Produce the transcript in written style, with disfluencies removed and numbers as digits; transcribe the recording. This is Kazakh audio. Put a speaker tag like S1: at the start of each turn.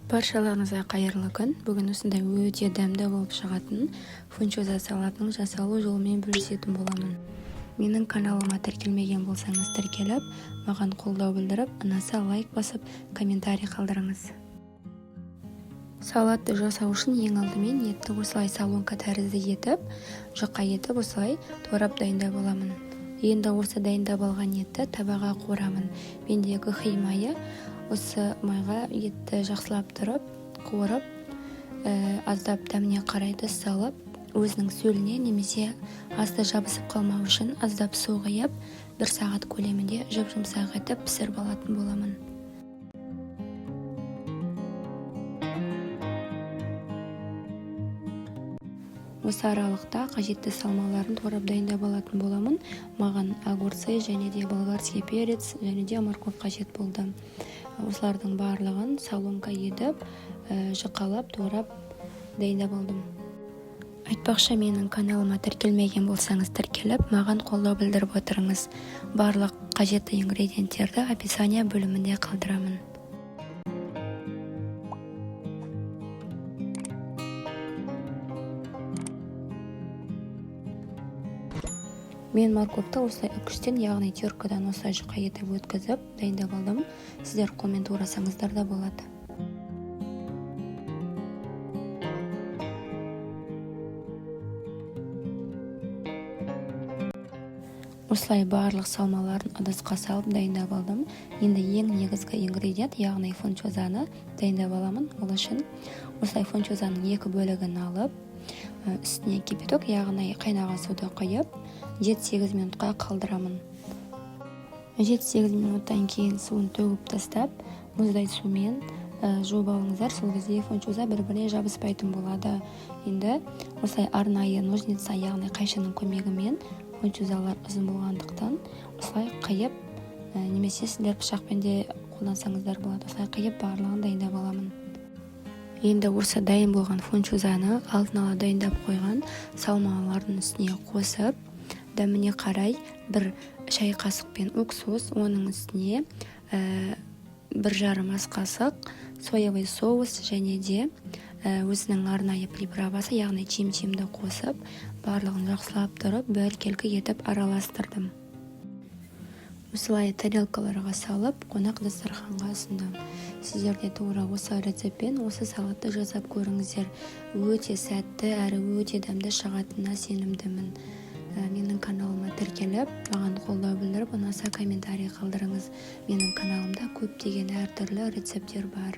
S1: Баршаларыңызға қайырлы күн. Бүгін осындай өте дәмді болып шығатын фунчоза салатының жасалу жолымен бөлісетін боламын. Менің каналыма тіркелмеген болсаңыз тіркеліп, маған қолдау білдіріп, ұнаса лайк басып, комментарий қалдырыңыз. Салатты жасау үшін ең алдымен етті осылай салонка тәрізді етіп, жұқа етіп осылай турап дайындап аламын. Енді осы дайындап алған етті табаға қуырамын. Мендегі хи майы осы майға етті жақсылап тұрып, қуырып, аздап дәміне қарайды салып, өзінің сөліне немесе асты жабысып қалмау үшін аздап су құйып, 1 сағат көлемінде жұп-жұмсақ етіп пісіріп алатын боламын. Осы аралықта қажетті салмаларын турап дайындап алатын боламын. Маған огурцы және де болгарский перец және де морковь қажет болды. Осылардың барлығын салонка едіп, жұқалап, турап дайындап алдым. Айтпақшы, менің каналыма тіркелмеген болсаңыз тіркеліп, маған қолдау білдіріп отырыңыз. Барлық қажетті ингредиенттерді описание бөлімінде қалдырамын. Мен морковьті осылай үкіштен, яғни теркадан осылай жұқа етіп өткізіп дайындап алдым. Сіздер қолмен турасаңыздар да болады. Осылай барлық салмаларын ыдысқа салып дайындап алдым. Енді ең негізгі ингредиент, яғни фунчозаны дайындап аламын. Ол үшін осылай фунчозаның 2 бөлігін алып, үстіне кипяток, яғни қайнаған суды құйып, 7-8 минутқа қалдырамын. 7-8 минуттан кейін суын төгіп тастап, мұздай сумен жуып алыңыздар. Сол кезде фунчоза бір-біріне жабыспайтын болады. Енді осылай арнайы ножница, яғни қайшының көмегімен фунчозалар ұзын болғандықтан осылай қиып, немесе сіздер пышақпен де қолдансаңыздар болады. Осылай қиып барлығын дайындап аламын. Енді осы дайын болған фунчозаны алдын ала дайындап қойған салмалардың үстіне қосып, дәміне қарай 1 шай қасықпен уксус, оның үстіне 1,5 ас қасық соевый соус және де өзінің арнайы приправасы, яғни чим-чимді қосып, барлығын жақсылап тұрып, біркелкі етіп араластырдым. Осылай тарелкаларға салып, қонақ дастарханға ұсындым. Сіздер де тура осы рецептпен осы салатты жасап көріңіздер. Өте сәтті әрі өте дәмді шығатынына сенімдімін. Менің каналыма тіркеліп, маған қолдау білдіріп, ұнаса комментарий қалдырыңыз. Менің каналымда көптеген әртүрлі рецепттер бар.